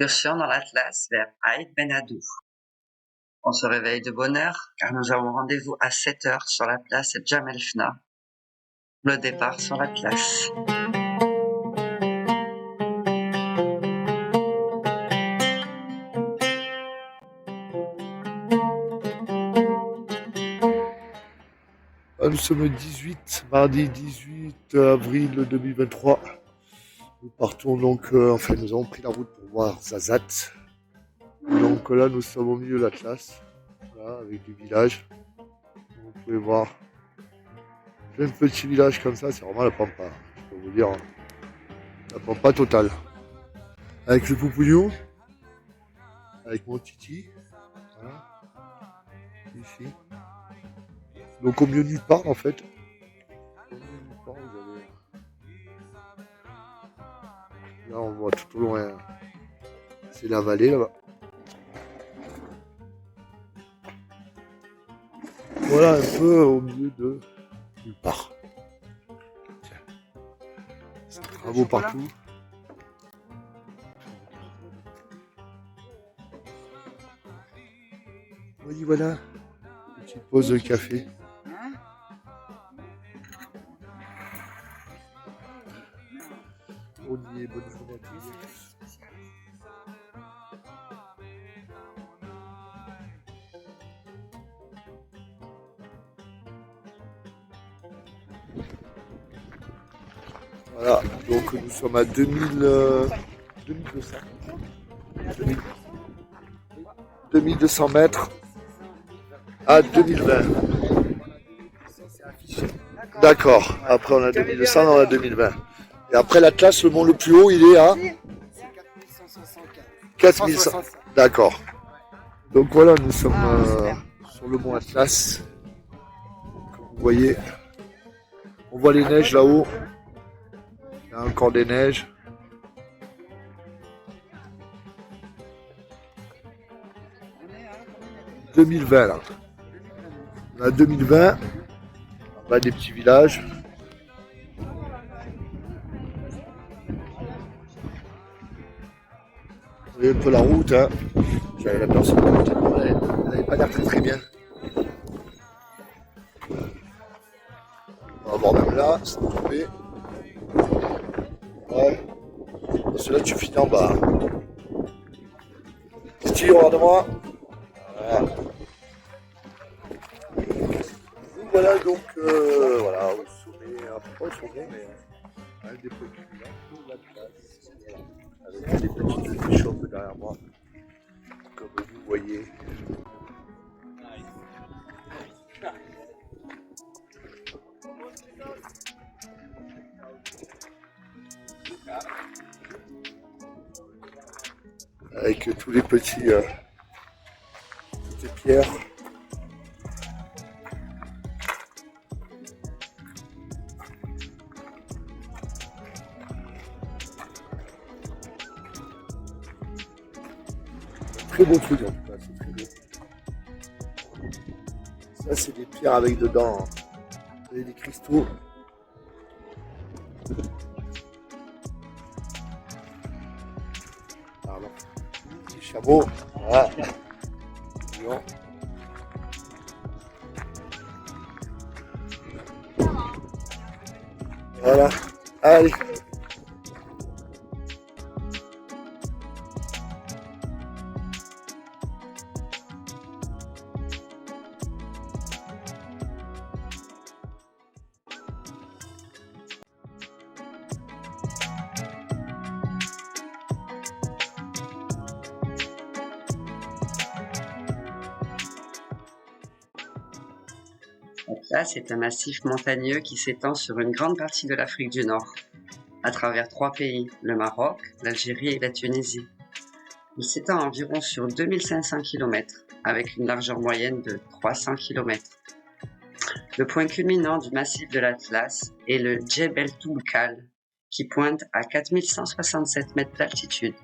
excursion dans l'Atlas vers Aït Ben Haddou. On se réveille de bonne heure car nous avons rendez-vous à 7 heures sur la place Djamel Fna. Le départ sur l'Atlas. Nous sommes le mardi 18 avril 2023. Nous partons donc, nous avons pris la route pour voir Zazat. Donc là, nous sommes au milieu de l'Atlas, voilà, avec des villages. Vous pouvez voir plein de petits villages comme ça, c'est vraiment la pampa. Je peux vous dire, la pampa totale. Avec le Poupougnou, avec mon Titi, voilà, ici. Donc au milieu de nulle part en fait. Au milieu de nulle part, vous avez... Là on voit tout au loin, c'est la vallée là-bas. Voilà un peu au milieu de nulle part. C'est des travaux partout. Oui voilà, petite pause de café. On y est, bonne journée à tous. Voilà, donc nous sommes à 2200 mètres à 2020. D'accord, après on a 2200, on a 2020. Et après l'Atlas, le mont le plus haut, il est à 4100. D'accord. Donc voilà, nous sommes sur le mont Atlas. Comme vous voyez, on voit les neiges là-haut. Il y a encore des neiges. « 2020 là. On a 2020. On a des petits villages. Vous voyez un peu la route, hein. J'avais la personne elle n'avait pas l'air très bien. On va voir même là, c'est tombé. Ouais. Parce que là tu finis en bas. Steve, regarde-moi. Voilà. Voilà donc voilà, au sommet, pas au sommet, mais un des petits villages de la place. Avec des petites échoppes derrière moi. Comme vous voyez. Avec tous les petits toutes les pierres. Très beau truc en tout cas, c'est très beau. Ça c'est des pierres avec dedans, hein. Vous avez des cristaux. Pardon. Petit chameau. Voilà. Lion. Voilà. Allez. L'Atlas est un massif montagneux qui s'étend sur une grande partie de l'Afrique du Nord, à travers 3 pays, le Maroc, l'Algérie et la Tunisie. Il s'étend environ sur 2500 km, avec une largeur moyenne de 300 km. Le point culminant du massif de l'Atlas est le Djebel Toubkal, qui pointe à 4167 mètres d'altitude.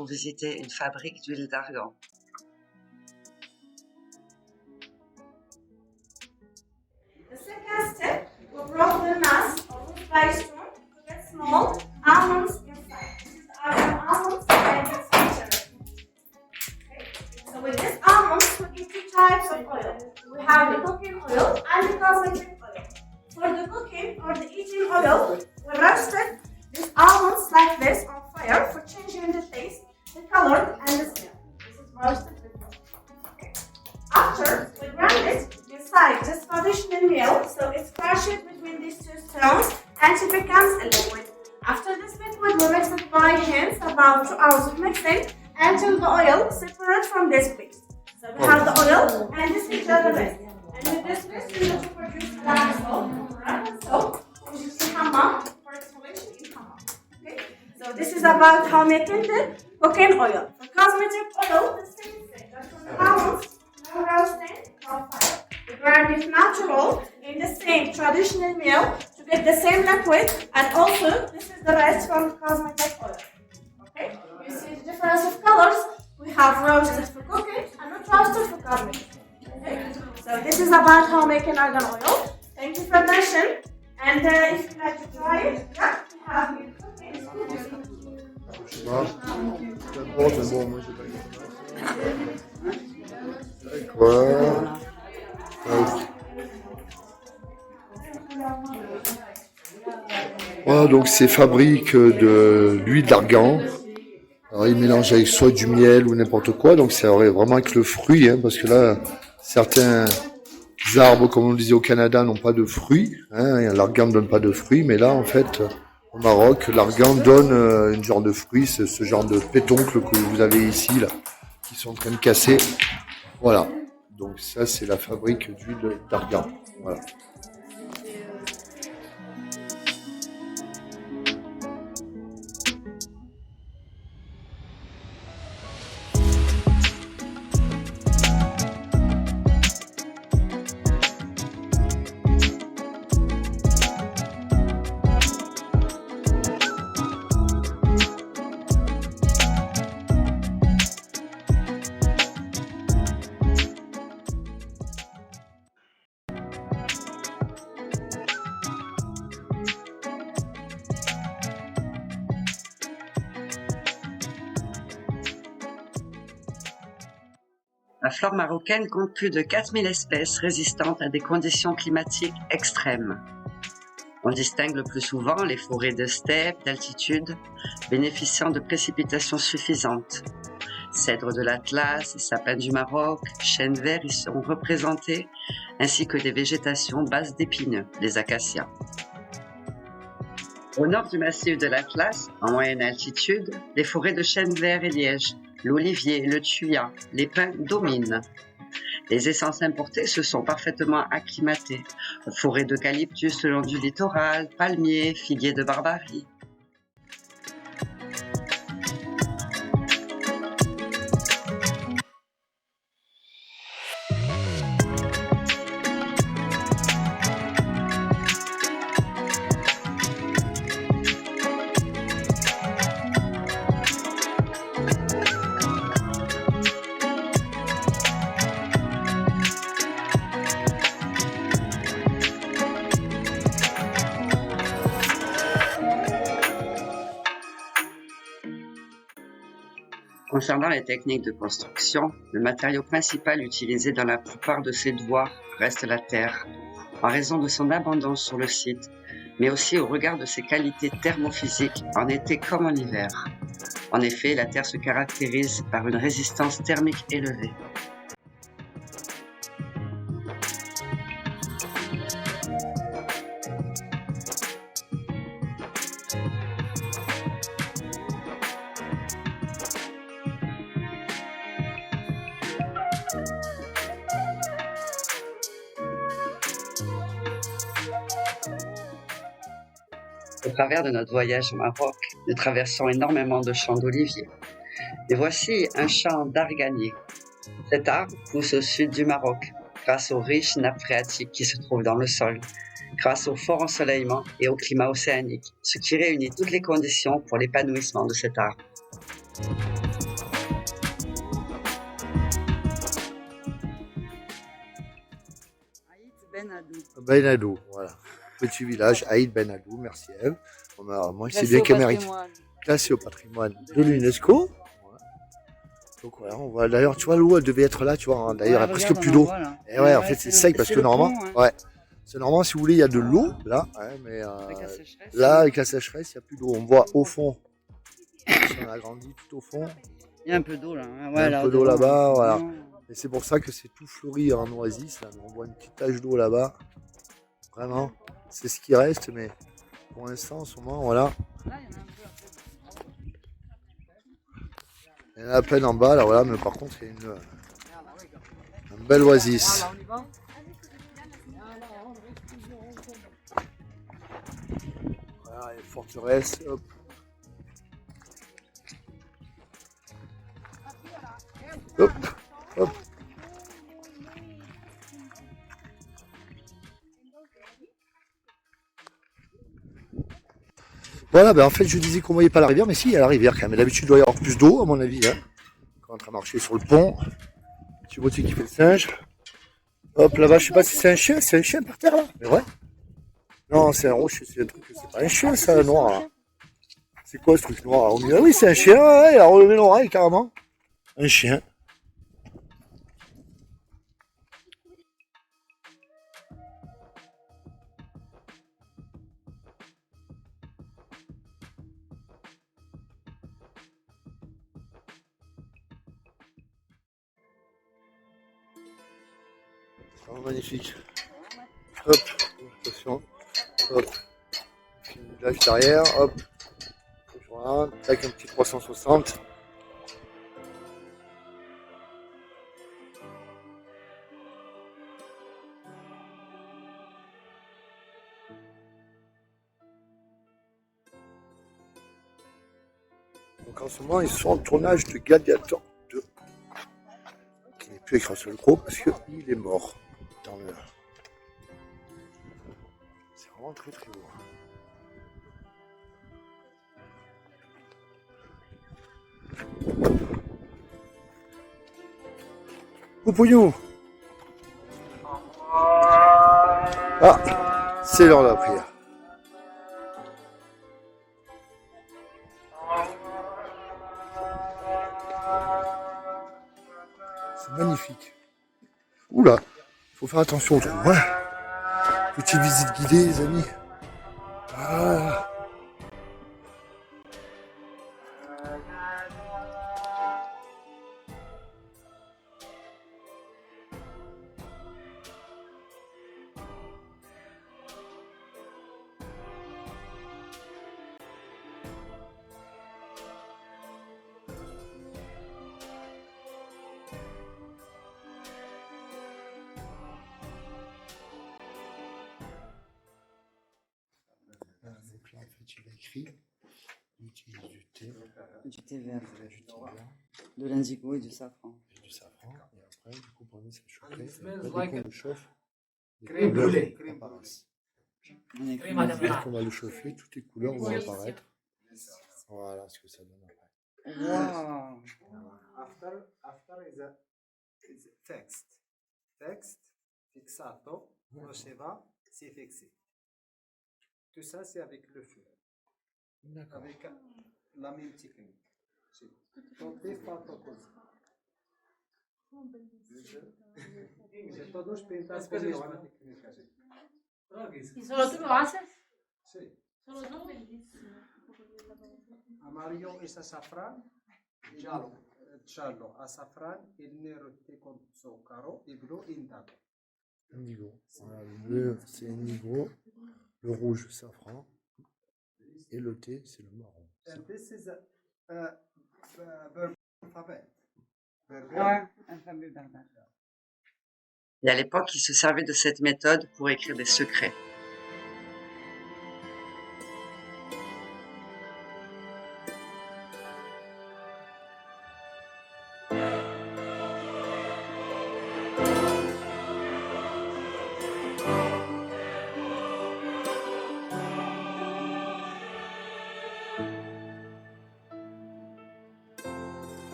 pour visiter une fabrique d'huile d'argan. The second step, we broke the mass of the dry stone to get small almonds inside. This is our almonds and its feature. Okay. So with this almonds, we get two types of oil. We have the cooking oil and the cosmetic oil. For the cooking or the eating oil, we roasted these almonds like this on fire for changing the taste, the color, and the smell. This is roasted before. Okay. After we grind it inside this traditional meal, so it's crushed between these two stones and it becomes a liquid. After this liquid, we mix it by hands, about 2 hours of mixing until the oil separates from this paste. So we have the oil and this is the rest. And with this paste, we need to produce black soap, red soap, which is hammam for exfoliation in hammam. Okay? So this is about how making the cooking oil. For cosmetic oil, the same thing. Just for the almonds, no roasting, no fire. We grind it natural in the same traditional meal to get the same liquid, and also this is the rest from the cosmetic oil. Okay? You see the difference of colors. We have roasted for cooking and not roasted for cosmetic. Okay? So this is about how making argan oil. Thank you for attention. And if you'd like to try it, yeah, we have here cooking. Je sais pas. Peu importe, mais bon, moi j'ai pas eu. D'accord. Voilà, donc c'est fabrique de l'huile d'argan. Alors ils mélangent avec soit du miel ou n'importe quoi, donc c'est vraiment avec le fruit, hein, parce que là, certains arbres, comme on le disait au Canada, n'ont pas de fruits. Hein, l'argan ne donne pas de fruits, mais là, en fait, au Maroc, l'argan donne une genre de fruit, ce genre de pétoncle que vous avez ici, là, qui sont en train de casser. Voilà. Donc ça, c'est la fabrique d'huile d'argan. Voilà. La flore marocaine compte plus de 4000 espèces résistantes à des conditions climatiques extrêmes. On distingue le plus souvent les forêts de steppe, d'altitude, bénéficiant de précipitations suffisantes. Cèdres de l'Atlas, sapins du Maroc, chênes verts y sont représentés, ainsi que des végétations basses d'épineux, les acacias. Au nord du massif de l'Atlas, en moyenne altitude, les forêts de chênes verts et lièges, l'olivier, le thuya, les pins dominent. Les essences importées se sont parfaitement acclimatées. Forêts d'eucalyptus le long du littoral, palmiers, figuiers de Barbarie. Concernant les techniques de construction, le matériau principal utilisé dans la plupart de ces devoirs reste la terre, en raison de son abondance sur le site, mais aussi au regard de ses qualités thermophysiques en été comme en hiver. En effet, la terre se caractérise par une résistance thermique élevée. Au travers de notre voyage au Maroc, nous traversons énormément de champs d'oliviers. Et voici un champ d'arganier. Cet arbre pousse au sud du Maroc, grâce aux riches nappes phréatiques qui se trouvent dans le sol, grâce au fort ensoleillement et au climat océanique, ce qui réunit toutes les conditions pour l'épanouissement de cet arbre. Ben Haddou, voilà. Petit village, Aïd Ben Haddou, merci Eve. Moi, c'est bien qu'elle mérite. Classé au patrimoine de l'UNESCO. Voilà. Donc voilà, on voit d'ailleurs, tu vois, l'eau, elle devait être là, tu vois. Hein. D'ailleurs, il n'y a presque plus d'eau. Et ouais, en fait, c'est sec parce que normalement, ouais. C'est normalement, si vous voulez, il y a de l'eau là, hein, mais là, avec la sécheresse, il n'y a plus d'eau. On voit au fond, si on a grandi tout au fond. Il y a un peu d'eau là. Hein. Ouais, il y a un peu d'eau là-bas, voilà. Et c'est pour ça que c'est tout fleuri en oasis. Là. On voit une petite tache d'eau là-bas. Vraiment, c'est ce qui reste, mais pour l'instant, en ce moment, voilà. Il y en a à peine en bas, là, voilà, mais par contre, il y a une belle oasis. Voilà, les forteresses, hop. Hop, hop. Voilà, ben en fait, je disais qu'on ne voyait pas la rivière, mais si, il y a la rivière quand même. D'habitude, il doit y avoir plus d'eau, à mon avis. Hein. Quand on est en train de marcher sur le pont. Petit beauté qui fait le singe. Hop, là-bas, je sais pas si c'est un chien par terre, là. Mais ouais. Non, c'est un rocher, c'est un truc, c'est pas un chien, ça, noir, là. C'est quoi ce truc noir, là? Ah oui, c'est un chien, ouais, il a relevé l'oreille, carrément. Un chien. Oh, magnifique. Hop, attention. Hop. Une village derrière, hop. Voilà, tac, un petit 360. Donc en ce moment, ils sont en tournage de Gladiator 2. Qui n'est plus écrit sur le gros parce qu'il est mort. Dans le... C'est vraiment très très beau. Poupouillou. Ah, c'est l'heure de la prière. C'est magnifique. Oula, faut faire attention au trou. Ouais. Petite visite guidée, les amis. Ah. Donc là, en fait, il a écrit, il utilise du thé vert, de l'indigo et du safran. et du safran, et après, du coup, pour nous, ça chaufferait, et après, like dès qu'on le chauffe, les crème couleurs brûlée. apparaissent. On écrit Dès qu'on va le chauffer, toutes les couleurs vont apparaître. Voilà ce que ça donne après. Wow. After is a text. Text, fixato, proceva, c'est fixé. Tout ça, c'est avec le feu. D'accord. Avec la même technique. Tutti fatto così. Se todos pintas così, è una tecnica. Sì. Solo tu lo haces? Sì. Solo tu? Bellissimo. Amarillo es azafrán, giallo azafrán, il nero té con zucchero e blu indigo. Indigo. Voilà, le bleu, c'est indigo. Le rouge, safran. Et le thé, c'est le marron. And this is a Berber alphabet. Ouais, alphabet berbère. Et à l'époque, ils se servaient de cette méthode pour écrire des secrets.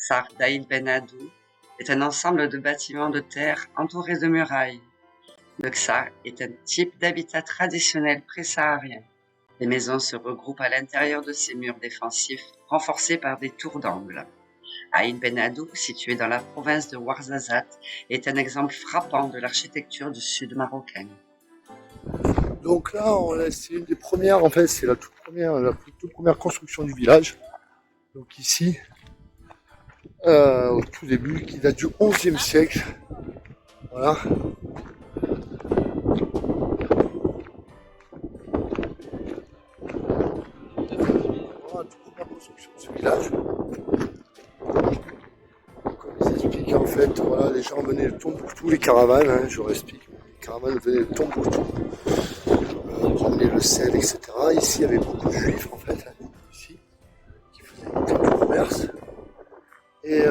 Ksar d'Aïn Ben Haddou est un ensemble de bâtiments de terre entourés de murailles. Le ksar est un type d'habitat traditionnel pré-saharien. Les maisons se regroupent à l'intérieur de ces murs défensifs, renforcés par des tours d'angle. Aïn Ben Haddou, situé dans la province de Ouarzazate, est un exemple frappant de l'architecture du sud marocain. Donc là, c'est une des premières, en fait, c'est la toute première construction du village. Donc ici, au tout début, qui date du XIe siècle. Voilà. Voilà, toute première construction de ce village. Comme ils expliquent, en fait, voilà, les gens venaient de Tombouctou, les caravanes, hein, je leur explique. Les caravanes venaient de Tombouctou. Ramener le sel, etc. Ici, il y avait beaucoup de juifs, en fait, hein, ici, qui faisaient du commerce. Et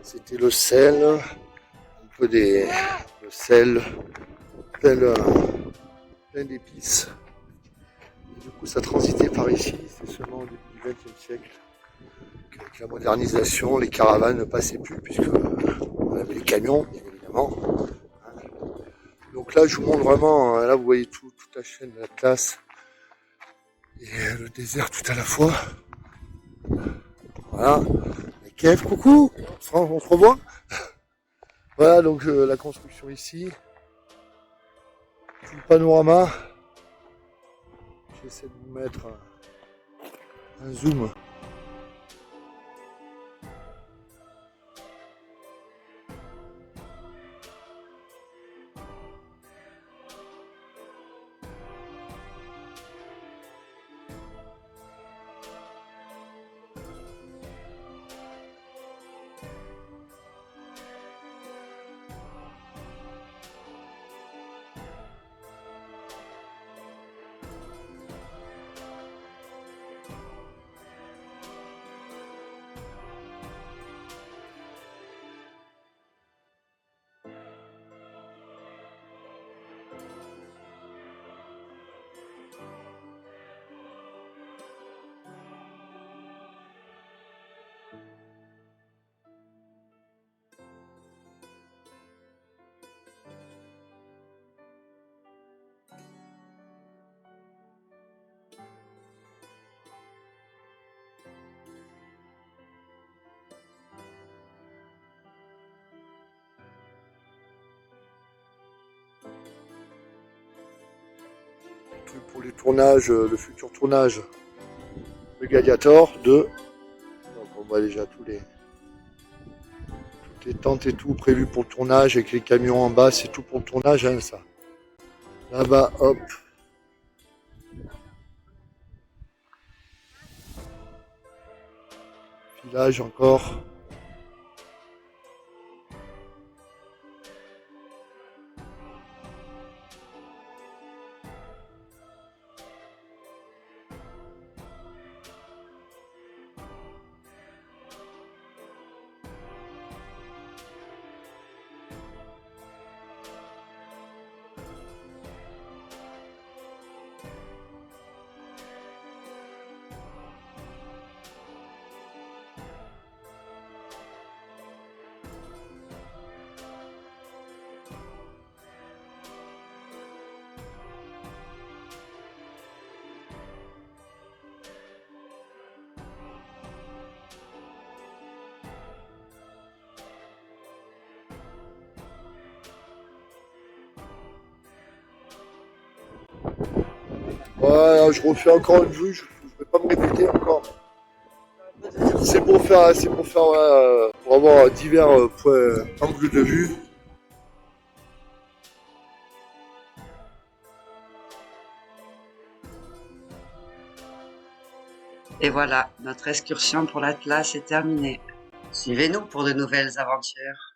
c'était le sel, un peu le sel, plein d'épices. Et du coup, ça transitait par ici. C'est seulement au début du XXe siècle qu'avec la modernisation, les caravanes ne passaient plus, puisque on avait les camions, bien évidemment. Donc là, je vous montre vraiment, là vous voyez toute la chaîne de l'Atlas et le désert tout à la fois. Voilà. Et Kev, coucou, on se revoit. Voilà donc la construction ici. Tout le panorama. J'essaie de vous mettre un zoom. Pour les tournages, le futur tournage de Gladiator 2. Donc on voit déjà toutes les tentes et tout prévu pour le tournage avec les camions en bas, c'est tout pour le tournage, hein, ça. Là-bas, hop. Filage encore. Voilà, je refais encore une vue, je ne vais pas me répéter encore. C'est pour faire, pour avoir divers angles de vue. Et voilà, notre excursion pour l'Atlas est terminée. Suivez-nous pour de nouvelles aventures.